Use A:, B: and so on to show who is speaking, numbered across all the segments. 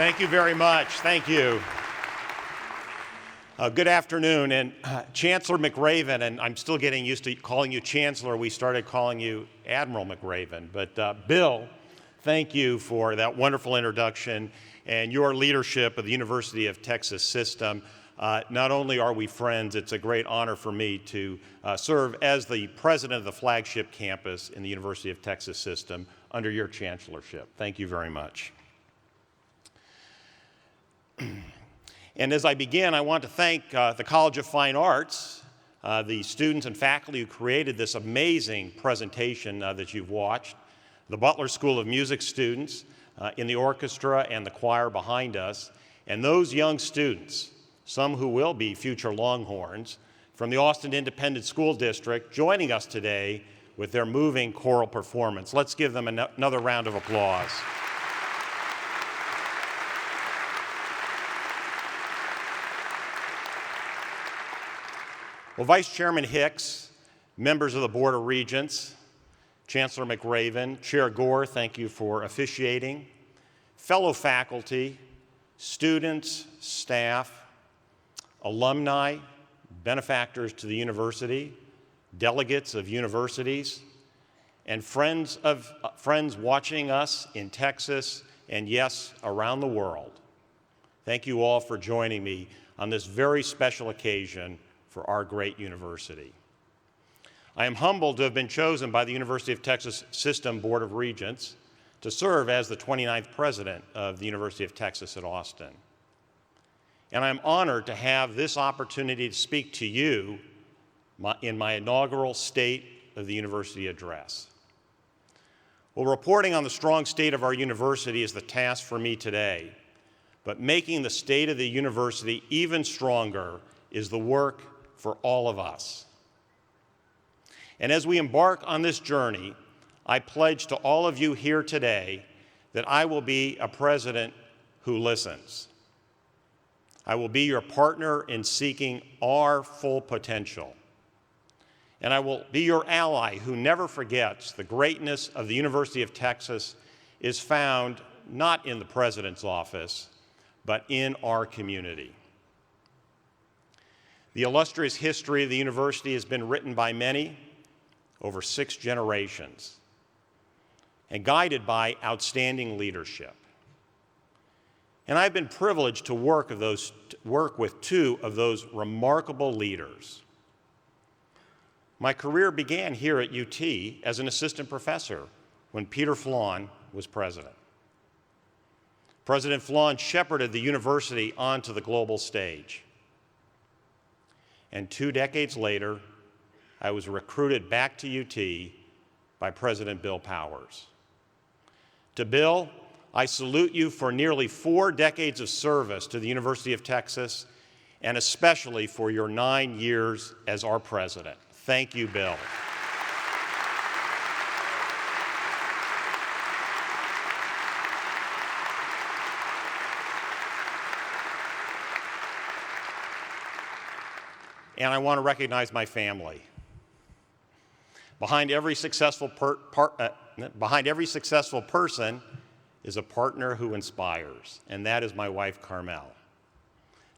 A: Thank you very much. Thank you. Good afternoon, and Chancellor McRaven, and I'm still getting used to calling you Chancellor. We started calling you Admiral McRaven. But Bill, thank you for that wonderful introduction and your leadership of the University of Texas system. Not only are we friends, it's a great honor for me to serve as the president of the flagship campus in the University of Texas system under your chancellorship. Thank you very much. And as I begin, I want to thank the College of Fine Arts, the students and faculty who created this amazing presentation that you've watched, the Butler School of Music students in the orchestra and the choir behind us, and those young students, some who will be future Longhorns, from the Austin Independent School District joining us today with their moving choral performance. Let's give them another round of applause. Well, Vice Chairman Hicks, members of the Board of Regents, Chancellor McRaven, Chair Gore, thank you for officiating, fellow faculty, students, staff, alumni, benefactors to the university, delegates of universities, and friends watching us in Texas and, yes, around the world. Thank you all for joining me on this very special occasion for our great university. I am humbled to have been chosen by the University of Texas System Board of Regents to serve as the 29th president of the University of Texas at Austin. And I'm honored to have this opportunity to speak to you in my inaugural State of the University address. Well, reporting on the strong state of our university is the task for me today, but making the state of the university even stronger is the work for all of us. And as we embark on this journey, I pledge to all of you here today that I will be a president who listens. I will be your partner in seeking our full potential. And I will be your ally who never forgets the greatness of the University of Texas is found not in the president's office, but in our community. The illustrious history of the university has been written by many over 6 generations and guided by outstanding leadership. And I've been privileged to work with 2 of those remarkable leaders. My career began here at UT as an assistant professor when Peter Flon was president. President Flon shepherded the university onto the global stage. And 2 decades later, I was recruited back to UT by President Bill Powers. To Bill, I salute you for nearly 4 decades of service to the University of Texas, and especially for your 9 years as our president. Thank you, Bill. And I want to recognize my family. Behind every successful person is a partner who inspires, and that is my wife, Carmel.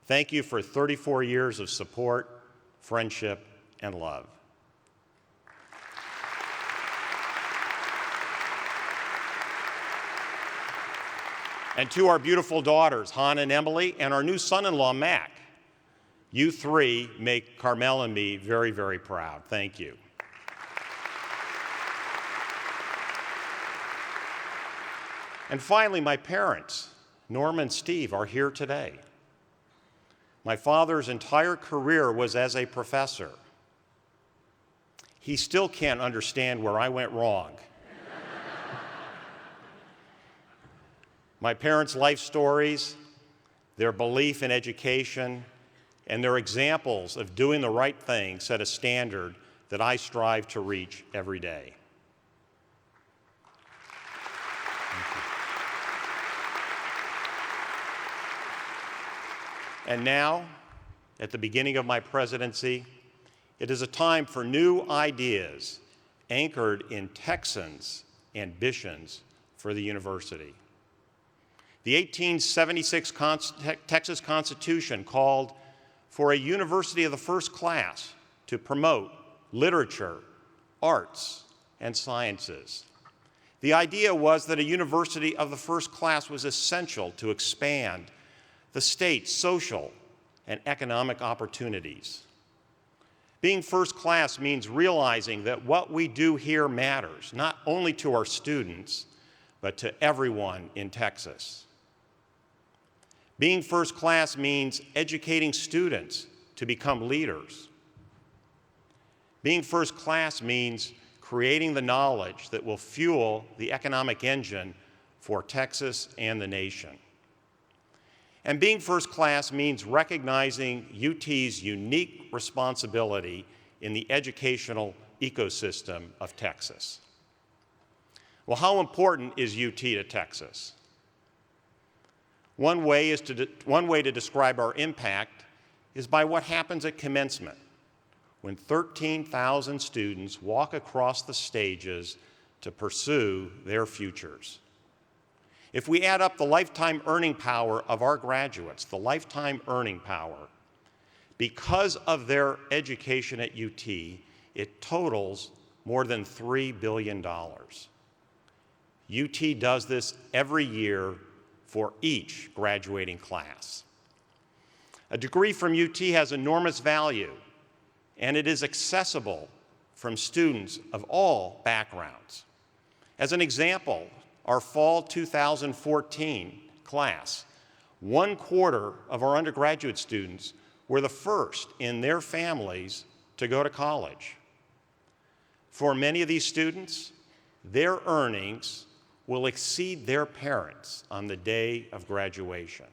A: Thank you for 34 years of support, friendship, and love. And to our beautiful daughters, Hannah and Emily, and our new son-in-law, Mac. You 3 make Carmel and me very, very proud. Thank you. And finally, my parents, Norma and Steve, are here today. My father's entire career was as a professor. He still can't understand where I went wrong. My parents' life stories, their belief in education, and their examples of doing the right thing set a standard that I strive to reach every day. And now, at the beginning of my presidency, it is a time for new ideas anchored in Texans' ambitions for the university. The 1876 Texas Constitution called for a university of the first class to promote literature, arts, and sciences. The idea was that a university of the first class was essential to expand the state's social and economic opportunities. Being first class means realizing that what we do here matters, not only to our students, but to everyone in Texas. Being first class means educating students to become leaders. Being first class means creating the knowledge that will fuel the economic engine for Texas and the nation. And being first class means recognizing UT's unique responsibility in the educational ecosystem of Texas. Well, how important is UT to Texas? One way to describe our impact is by what happens at commencement, when 13,000 students walk across the stages to pursue their futures. If we add up the lifetime earning power of our graduates, the lifetime earning power, because of their education at UT, it totals more than $3 billion. UT does this every year for each graduating class. A degree from UT has enormous value, and it is accessible from students of all backgrounds. As an example, our fall 2014 class, 1/4 of our undergraduate students were the first in their families to go to college. For many of these students, their earnings will exceed their parents on the day of graduation.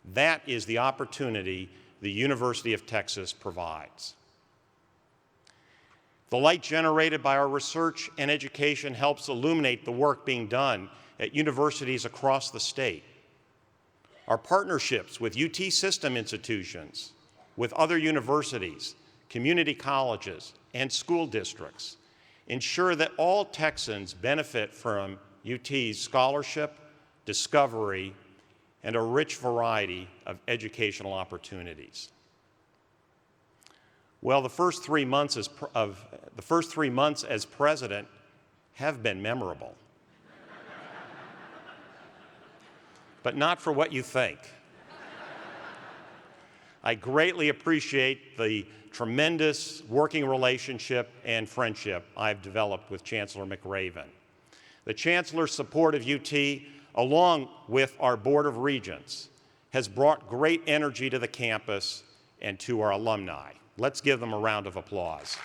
A: That is the opportunity the University of Texas provides. The light generated by our research and education helps illuminate the work being done at universities across the state. Our partnerships with UT system institutions, with other universities, community colleges, and school districts ensure that all Texans benefit from UT's scholarship, discovery, and a rich variety of educational opportunities. Well, the first 3 months as president have been memorable. But not for what you think. I greatly appreciate the tremendous working relationship and friendship I've developed with Chancellor McRaven. The Chancellor's support of UT, along with our Board of Regents, has brought great energy to the campus and to our alumni. Let's give them a round of applause.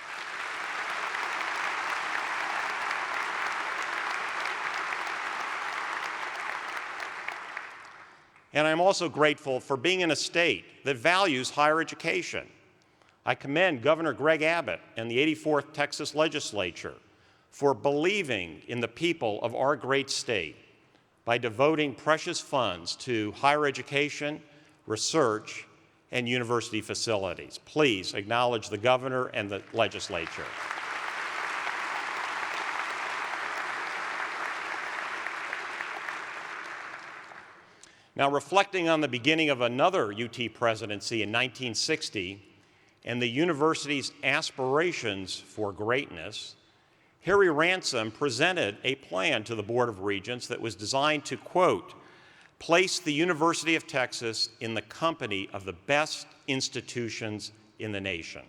A: And I'm also grateful for being in a state that values higher education. I commend Governor Greg Abbott and the 84th Texas Legislature for believing in the people of our great state by devoting precious funds to higher education, research, and university facilities. Please acknowledge the governor and the legislature. Now, reflecting on the beginning of another UT presidency in 1960 and the university's aspirations for greatness, Harry Ransom presented a plan to the Board of Regents that was designed to, quote, place the University of Texas in the company of the best institutions in the nation.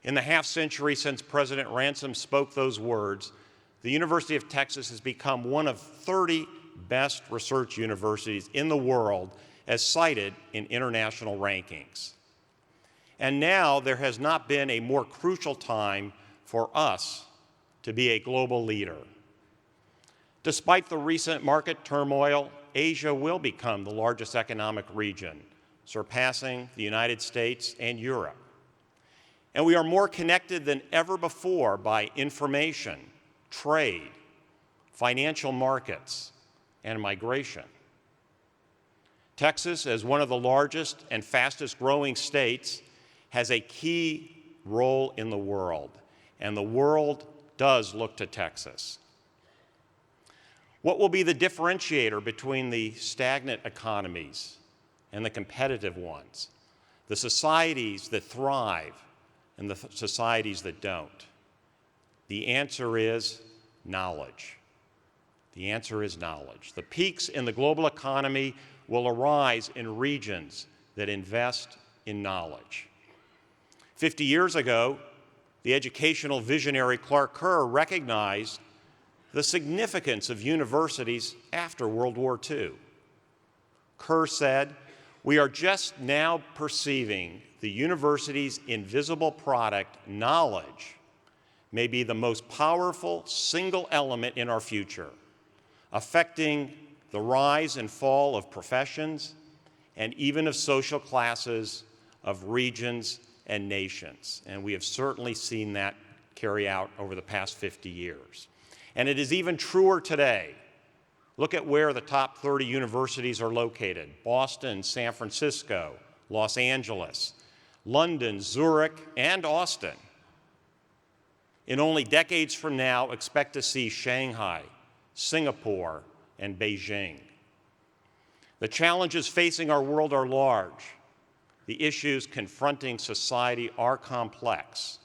A: In the half-century since President Ransom spoke those words, the University of Texas has become one of 30 best research universities in the world as cited in international rankings. And now there has not been a more crucial time for us to be a global leader. Despite the recent market turmoil, Asia will become the largest economic region, surpassing the United States and Europe. And we are more connected than ever before by information, trade, financial markets, and migration. Texas, as one of the largest and fastest growing states, has a key role in the world, and the world does look to Texas. What will be the differentiator between the stagnant economies and the competitive ones, the societies that thrive and the societies that don't? The answer is knowledge. The answer is knowledge. The peaks in the global economy will arise in regions that invest in knowledge. 50 years ago, the educational visionary Clark Kerr recognized the significance of universities after World War II. Kerr said, "We are just now perceiving the university's invisible product, knowledge, may be the most powerful single element in our future, affecting the rise and fall of professions and even of social classes, of regions and nations." And we have certainly seen that carry out over the past 50 years. And it is even truer today. Look at where the top 30 universities are located: Boston, San Francisco, Los Angeles, London, Zurich, and Austin. In only decades from now, expect to see Shanghai, Singapore, and Beijing. The challenges facing our world are large. The issues confronting society are complex,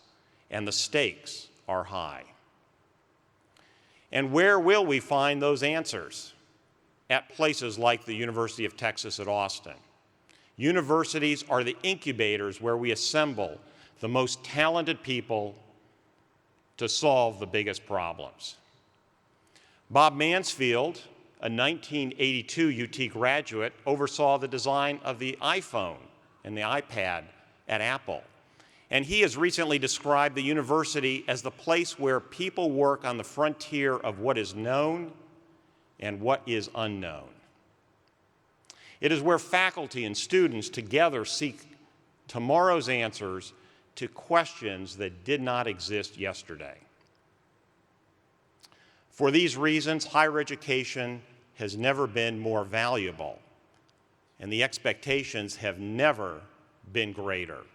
A: and the stakes are high. And where will we find those answers? At places like the University of Texas at Austin. Universities are the incubators where we assemble the most talented people to solve the biggest problems. Bob Mansfield, a 1982 UT graduate, oversaw the design of the iPhone and the iPad at Apple. And he has recently described the university as the place where people work on the frontier of what is known and what is unknown. It is where faculty and students together seek tomorrow's answers to questions that did not exist yesterday. For these reasons, higher education has never been more valuable, and the expectations have never been greater.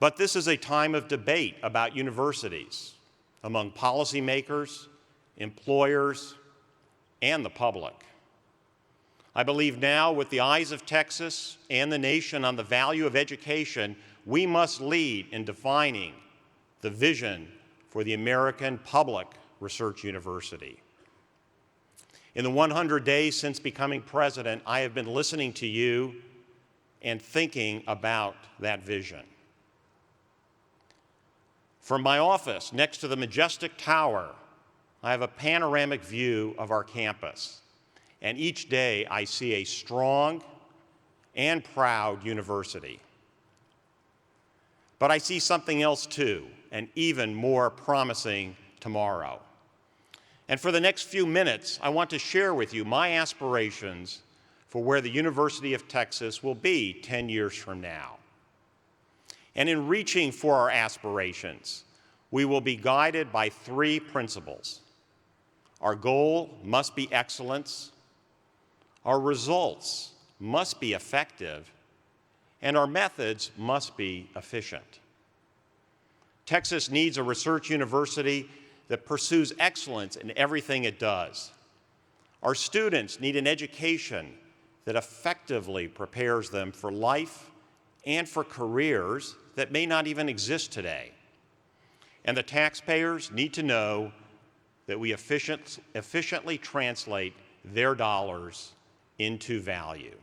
A: But this is a time of debate about universities among policymakers, employers, and the public. I believe now, with the eyes of Texas and the nation on the value of education, we must lead in defining the vision for the American public research university. In the 100 days since becoming president, I have been listening to you and thinking about that vision. From my office next to the majestic tower, I have a panoramic view of our campus. And each day I see a strong and proud university. But I see something else too, an even more promising tomorrow. And for the next few minutes, I want to share with you my aspirations for where the University of Texas will be 10 years from now. And in reaching for our aspirations, we will be guided by three principles. Our goal must be excellence, our results must be effective, and our methods must be efficient. Texas needs a research university that pursues excellence in everything it does. Our students need an education that effectively prepares them for life and for careers that may not even exist today. And the taxpayers need to know that we efficiently translate their dollars into value.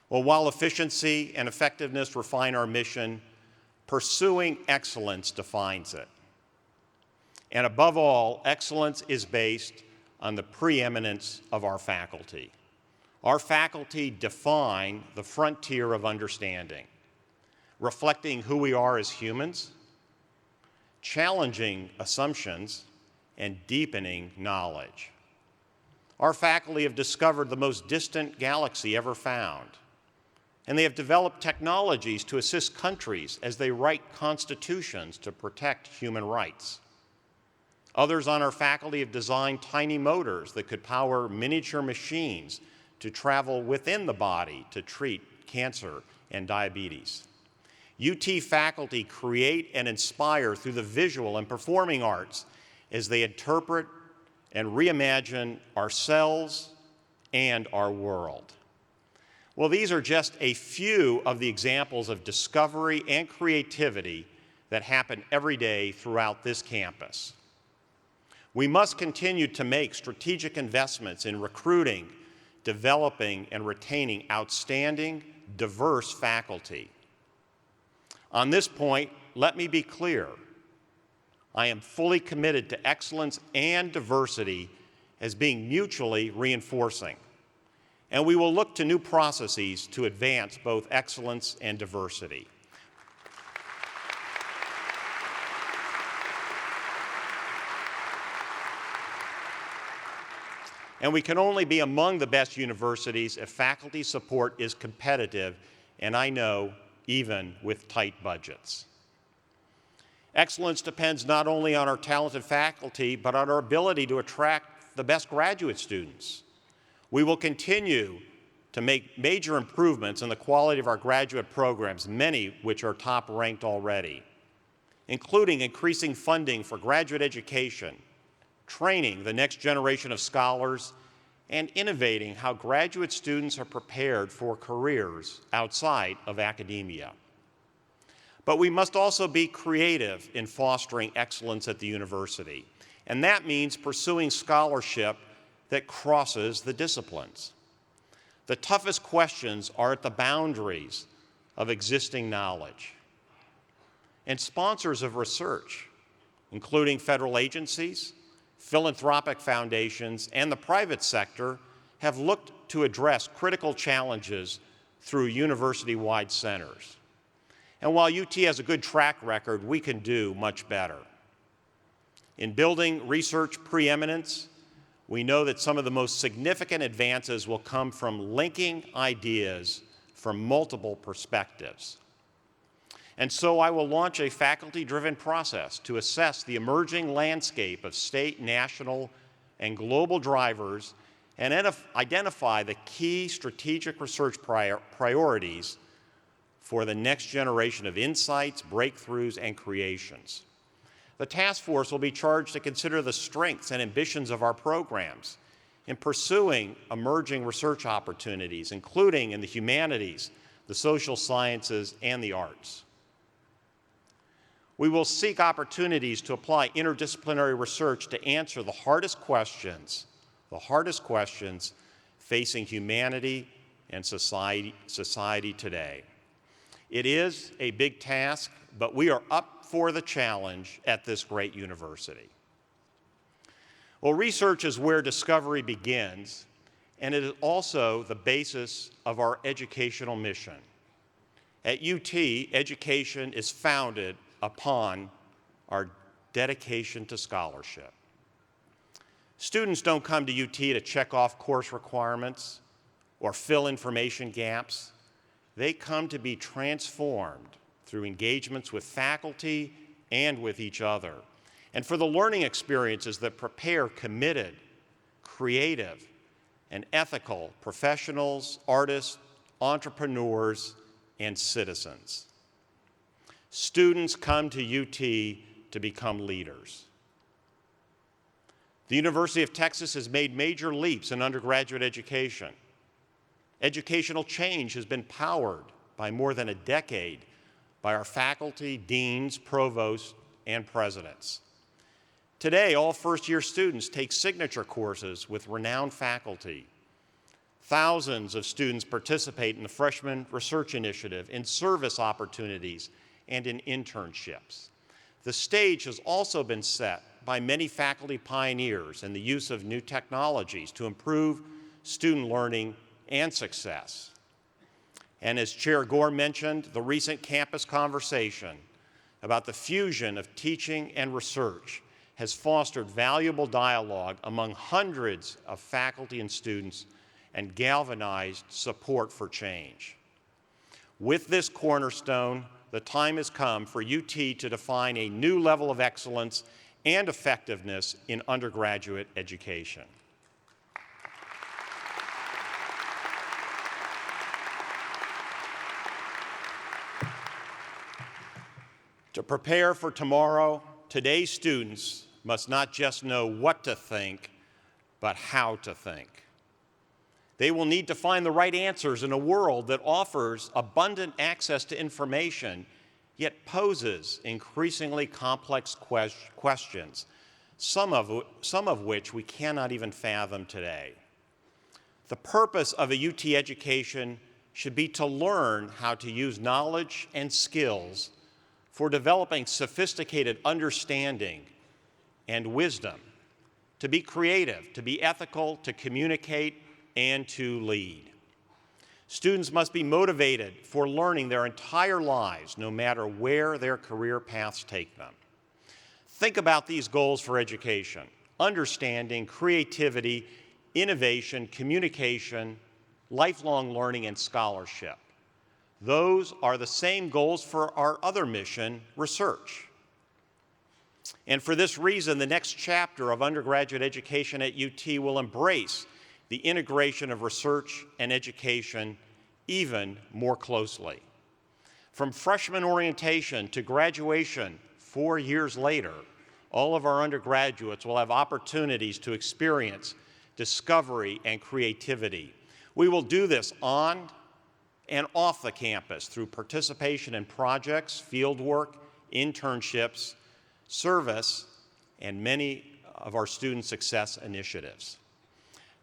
A: Well, while efficiency and effectiveness refine our mission, pursuing excellence defines it. And above all, excellence is based on the preeminence of our faculty. Our faculty define the frontier of understanding, reflecting who we are as humans, challenging assumptions, and deepening knowledge. Our faculty have discovered the most distant galaxy ever found, and they have developed technologies to assist countries as they write constitutions to protect human rights. Others on our faculty have designed tiny motors that could power miniature machines to travel within the body to treat cancer and diabetes. UT faculty create and inspire through the visual and performing arts as they interpret and reimagine ourselves and our world. Well, these are just a few of the examples of discovery and creativity that happen every day throughout this campus. We must continue to make strategic investments in recruiting, developing, and retaining outstanding, diverse faculty. On this point, let me be clear. I am fully committed to excellence and diversity as being mutually reinforcing, and we will look to new processes to advance both excellence and diversity. And we can only be among the best universities if faculty support is competitive, and I know even with tight budgets. Excellence depends not only on our talented faculty, but on our ability to attract the best graduate students. We will continue to make major improvements in the quality of our graduate programs, many which are top ranked already, including increasing funding for graduate education, training the next generation of scholars, and innovating how graduate students are prepared for careers outside of academia. But we must also be creative in fostering excellence at the university, and that means pursuing scholarship that crosses the disciplines. The toughest questions are at the boundaries of existing knowledge. And sponsors of research, including federal agencies, philanthropic foundations, and the private sector, have looked to address critical challenges through university-wide centers. And while UT has a good track record, we can do much better. In building research preeminence, we know that some of the most significant advances will come from linking ideas from multiple perspectives. And so I will launch a faculty-driven process to assess the emerging landscape of state, national, and global drivers and identify the key strategic research priorities for the next generation of insights, breakthroughs, and creations. The task force will be charged to consider the strengths and ambitions of our programs in pursuing emerging research opportunities, including in the humanities, the social sciences, and the arts. We will seek opportunities to apply interdisciplinary research to answer the hardest questions facing humanity and society today. It is a big task, but we are up for the challenge at this great university. Well, research is where discovery begins, and it is also the basis of our educational mission. At UT, education is founded upon our dedication to scholarship. Students don't come to UT to check off course requirements or fill information gaps. They come to be transformed through engagements with faculty and with each other, and for the learning experiences that prepare committed, creative, and ethical professionals, artists, entrepreneurs, and citizens. Students come to UT to become leaders. The University of Texas has made major leaps in undergraduate education. Educational change has been powered by more than a decade by our faculty, deans, provosts, and presidents. Today, all first-year students take signature courses with renowned faculty. Thousands of students participate in the Freshman Research Initiative, in service opportunities, and in internships. The stage has also been set by many faculty pioneers in the use of new technologies to improve student learning and success. And as Chair Gore mentioned, the recent campus conversation about the fusion of teaching and research has fostered valuable dialogue among hundreds of faculty and students and galvanized support for change. With this cornerstone, the time has come for UT to define a new level of excellence and effectiveness in undergraduate education. To prepare for tomorrow, today's students must not just know what to think, but how to think. They will need to find the right answers in a world that offers abundant access to information, yet poses increasingly complex questions, some of which we cannot even fathom today. The purpose of a UT education should be to learn how to use knowledge and skills for developing sophisticated understanding and wisdom, to be creative, to be ethical, to communicate, and to lead. Students must be motivated for learning their entire lives, no matter where their career paths take them. Think about these goals for education: understanding, creativity, innovation, communication, lifelong learning, and scholarship. Those are the same goals for our other mission, research. And for this reason, the next chapter of undergraduate education at UT will embrace the integration of research and education even more closely. From freshman orientation to graduation 4 years later, all of our undergraduates will have opportunities to experience discovery and creativity. We will do this on and off the campus through participation in projects, fieldwork, internships, service, and many of our student success initiatives.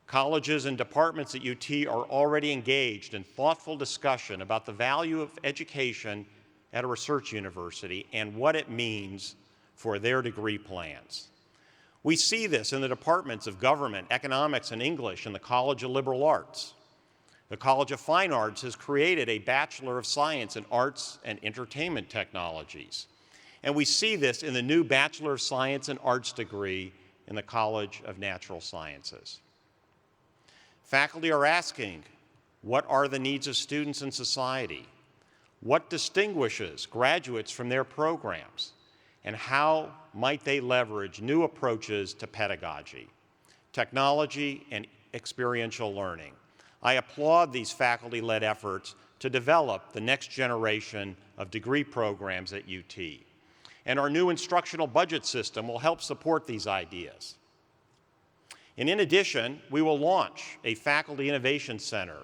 A: Colleges and departments at UT are already engaged in thoughtful discussion about the value of education at a research university and what it means for their degree plans. We see this in the departments of government, economics, and English in the College of Liberal Arts. The College of Fine Arts has created a Bachelor of Science in Arts and Entertainment Technologies. And we see this in the new Bachelor of Science in Arts degree in the College of Natural Sciences. Faculty are asking, what are the needs of students in society? What distinguishes graduates from their programs? And how might they leverage new approaches to pedagogy, technology, and experiential learning? I applaud these faculty-led efforts to develop the next generation of degree programs at UT. And our new instructional budget system will help support these ideas. And in addition, we will launch a Faculty Innovation Center,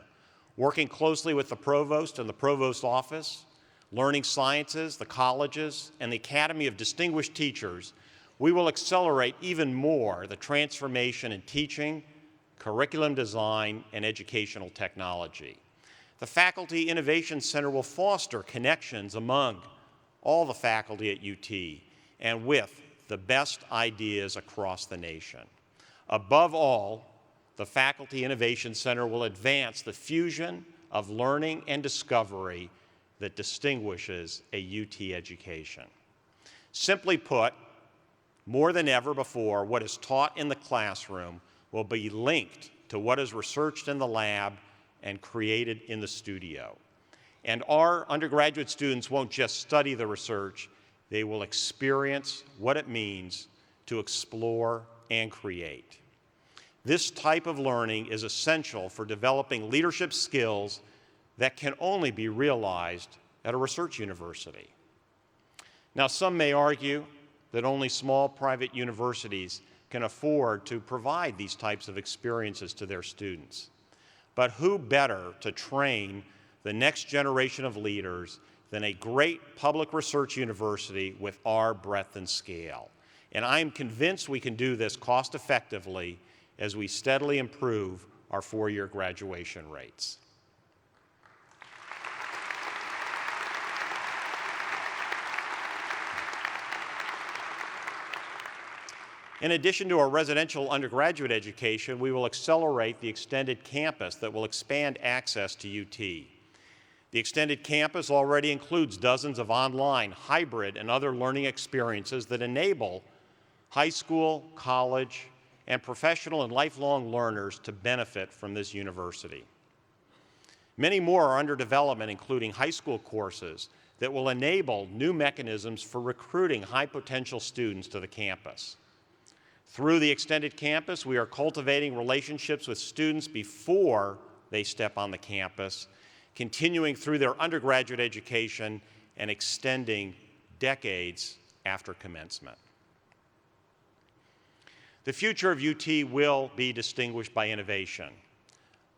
A: working closely with the Provost and the Provost's Office, Learning Sciences, the colleges, and the Academy of Distinguished Teachers. We will accelerate even more the transformation in teaching, curriculum design, and educational technology. The Faculty Innovation Center will foster connections among all the faculty at UT and with the best ideas across the nation. Above all, the Faculty Innovation Center will advance the fusion of learning and discovery that distinguishes a UT education. Simply put, more than ever before, what is taught in the classroom will be linked to what is researched in the lab and created in the studio. And our undergraduate students won't just study the research, they will experience what it means to explore and create. This type of learning is essential for developing leadership skills that can only be realized at a research university. Now, some may argue that only small private universities can afford to provide these types of experiences to their students. But who better to train the next generation of leaders than a great public research university with our breadth and scale? And I am convinced we can do this cost effectively as we steadily improve our four-year graduation rates. In addition to our residential undergraduate education, we will accelerate the extended campus that will expand access to UT. The extended campus already includes dozens of online, hybrid, and other learning experiences that enable high school, college, and professional and lifelong learners to benefit from this university. Many more are under development, including high school courses that will enable new mechanisms for recruiting high-potential students to the campus. Through the extended campus, we are cultivating relationships with students before they step on the campus, continuing through their undergraduate education and extending decades after commencement. The future of UT will be distinguished by innovation,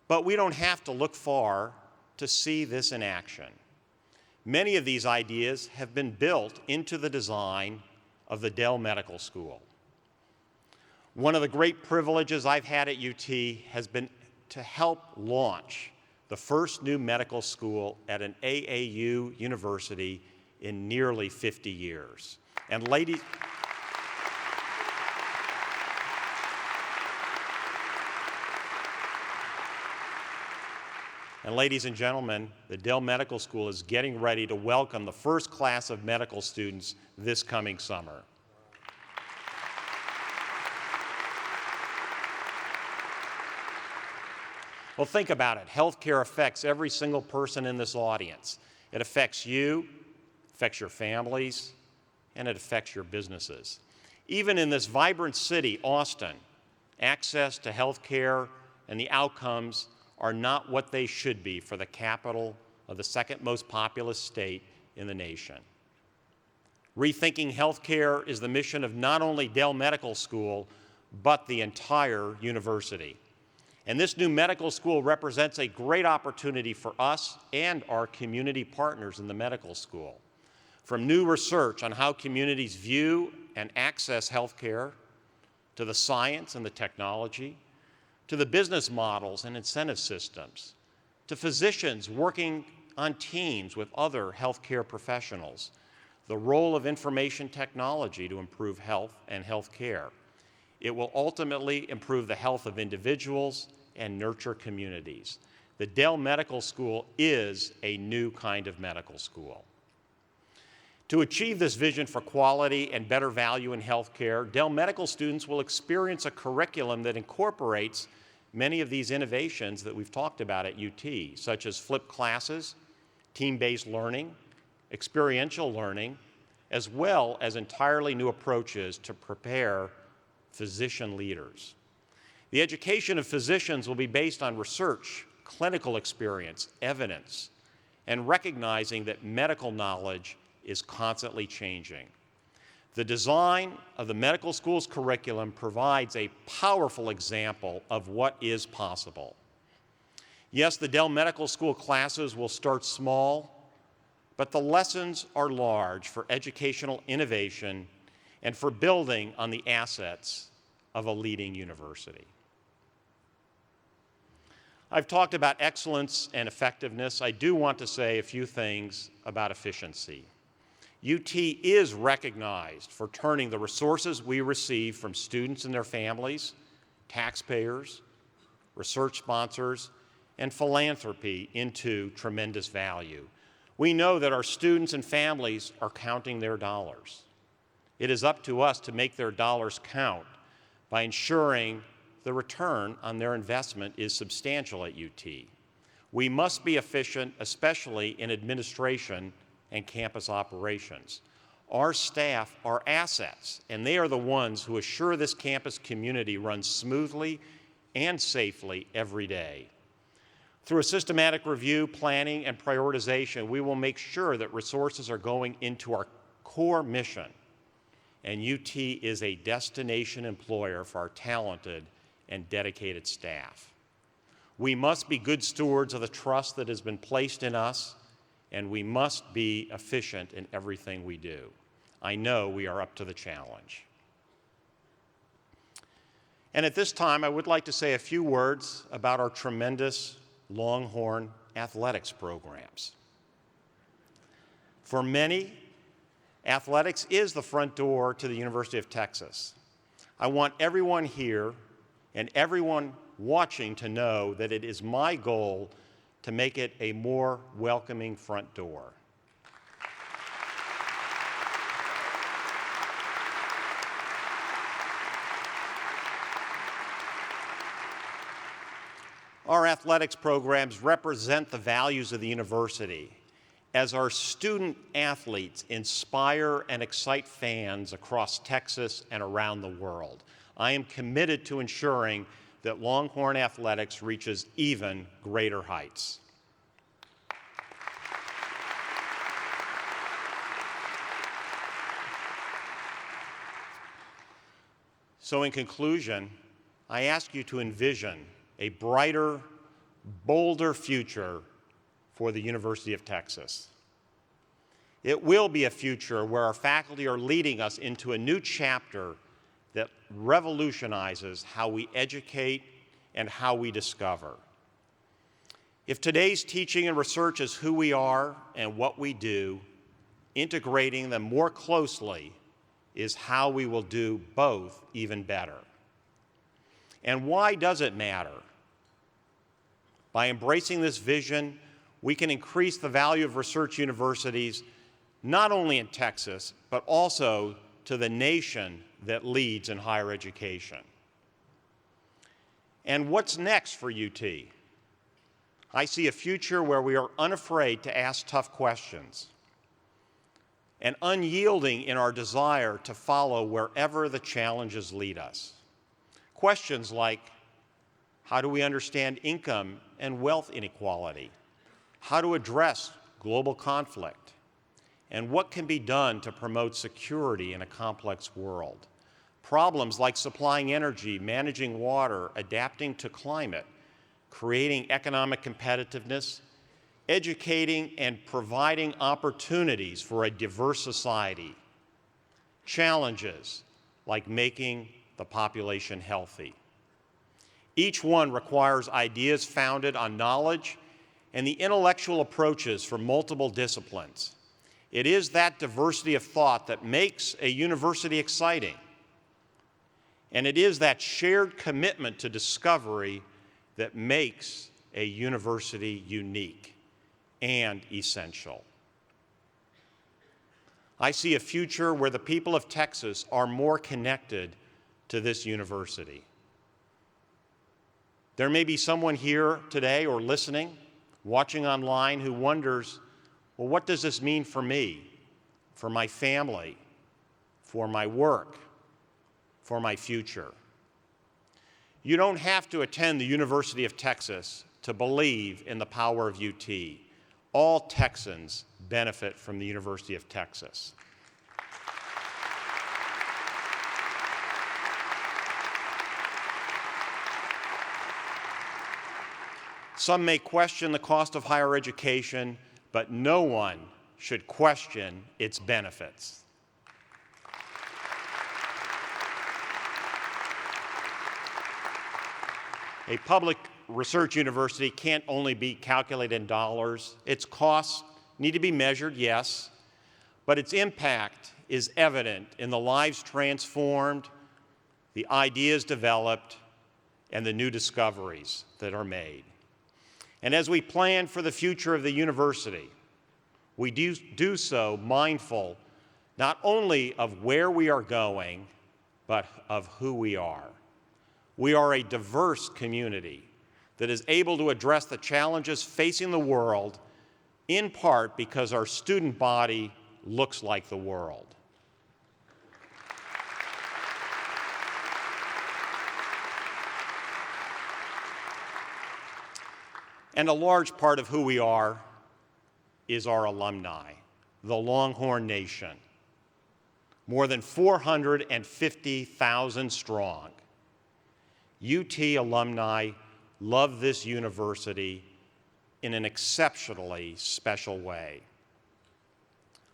A: but we don't have to look far to see this in action. Many of these ideas have been built into the design of the Dell Medical School. One of the great privileges I've had at UT has been to help launch the first new medical school at an AAU university in nearly 50 years. And ladies and gentlemen, the Dell Medical School is getting ready to welcome the first class of medical students this coming summer. Well, think about it. Healthcare affects every single person in this audience. It affects you, affects your families, and it affects your businesses. Even in this vibrant city, Austin, access to healthcare and the outcomes are not what they should be for the capital of the second most populous state in the nation. Rethinking healthcare is the mission of not only Dell Medical School, but the entire university. And this new medical school represents a great opportunity for us and our community partners in the medical school. From new research on how communities view and access healthcare, to the science and the technology, to the business models and incentive systems, to physicians working on teams with other healthcare professionals, the role of information technology to improve health and healthcare. It will ultimately improve the health of individuals and nurture communities. The Dell Medical School is a new kind of medical school. To achieve this vision for quality and better value in healthcare, Dell Medical students will experience a curriculum that incorporates many of these innovations that we've talked about at UT, such as flipped classes, team-based learning, experiential learning, as well as entirely new approaches to prepare physician leaders. The education of physicians will be based on research, clinical experience, evidence, and recognizing that medical knowledge is constantly changing. The design of the medical school's curriculum provides a powerful example of what is possible. Yes, the Dell Medical School classes will start small, but the lessons are large for educational innovation and for building on the assets of a leading university. I've talked about excellence and effectiveness. I do want to say a few things about efficiency. UT is recognized for turning the resources we receive from students and their families, taxpayers, research sponsors, and philanthropy into tremendous value. We know that our students and families are counting their dollars. It is up to us to make their dollars count by ensuring the return on their investment is substantial at UT. We must be efficient, especially in administration and campus operations. Our staff are assets, and they are the ones who assure this campus community runs smoothly and safely every day. Through a systematic review, planning, and prioritization, we will make sure that resources are going into our core mission, and UT is a destination employer for our talented and dedicated staff. We must be good stewards of the trust that has been placed in us, and we must be efficient in everything we do. I know we are up to the challenge. And at this time, I would like to say a few words about our tremendous Longhorn athletics programs. For many, athletics is the front door to the University of Texas. I want everyone here and everyone watching to know that it is my goal to make it a more welcoming front door. Our athletics programs represent the values of the university as our student athletes inspire and excite fans across Texas and around the world. I am committed to ensuring that Longhorn athletics reaches even greater heights. So in conclusion, I ask you to envision a brighter, bolder future for the University of Texas. It will be a future where our faculty are leading us into a new chapter that revolutionizes how we educate and how we discover. If today's teaching and research is who we are and what we do, integrating them more closely is how we will do both even better. And why does it matter? By embracing this vision, we can increase the value of research universities not only in Texas, but also to the nation that leads in higher education. And what's next for UT? I see a future where we are unafraid to ask tough questions and unyielding in our desire to follow wherever the challenges lead us. Questions like, how do we understand income and wealth inequality? How to address global conflict? And what can be done to promote security in a complex world? Problems like supplying energy, managing water, adapting to climate, creating economic competitiveness, educating and providing opportunities for a diverse society. Challenges like making the population healthy. Each one requires ideas founded on knowledge and the intellectual approaches from multiple disciplines. It is that diversity of thought that makes a university exciting. And it is that shared commitment to discovery that makes a university unique and essential. I see a future where the people of Texas are more connected to this university. There may be someone here today or listening, watching online, who wonders, well, what does this mean for me, for my family, for my work, for my future? You don't have to attend the University of Texas to believe in the power of UT. All Texans benefit from the University of Texas. Some may question the cost of higher education, but no one should question its benefits. A public research university can't only be calculated in dollars. Its costs need to be measured, yes, but its impact is evident in the lives transformed, the ideas developed, and the new discoveries that are made. And as we plan for the future of the university, we do so mindful not only of where we are going, but of who we are. We are a diverse community that is able to address the challenges facing the world, in part because our student body looks like the world. And a large part of who we are is our alumni, the Longhorn Nation. More than 450,000 strong. UT alumni love this university in an exceptionally special way.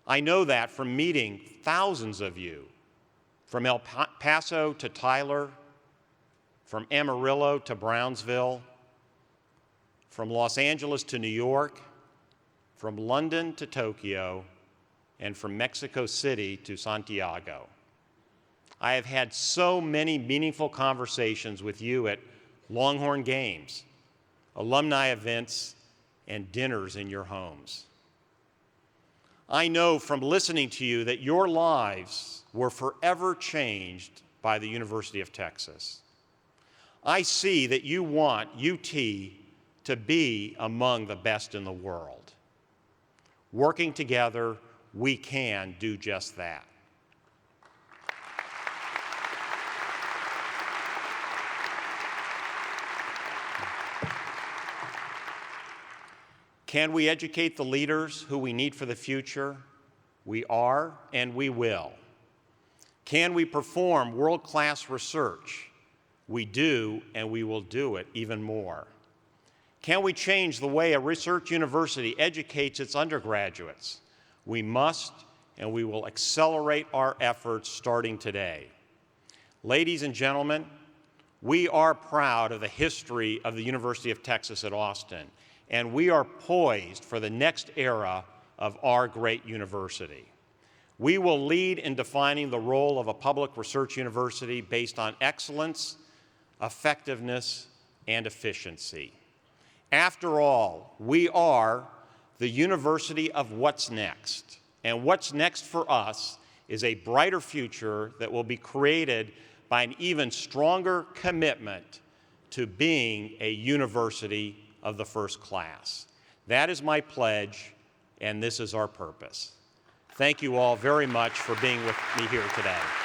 A: I know that from meeting thousands of you, from El Paso to Tyler, from Amarillo to Brownsville, from Los Angeles to New York, from London to Tokyo, and from Mexico City to Santiago. I have had so many meaningful conversations with you at Longhorn games, alumni events, and dinners in your homes. I know from listening to you that your lives were forever changed by the University of Texas. I see that you want UT to be among the best in the world. Working together, we can do just that. Can we educate the leaders who we need for the future? We are, and we will. Can we perform world-class research? We do, and we will do it even more. Can we change the way a research university educates its undergraduates? We must, and we will accelerate our efforts starting today. Ladies and gentlemen, we are proud of the history of the University of Texas at Austin, and we are poised for the next era of our great university. We will lead in defining the role of a public research university based on excellence, effectiveness, and efficiency. After all, we are the university of what's next. And what's next for us is a brighter future that will be created by an even stronger commitment to being a university of the first class. That is my pledge, and this is our purpose. Thank you all very much for being with me here today.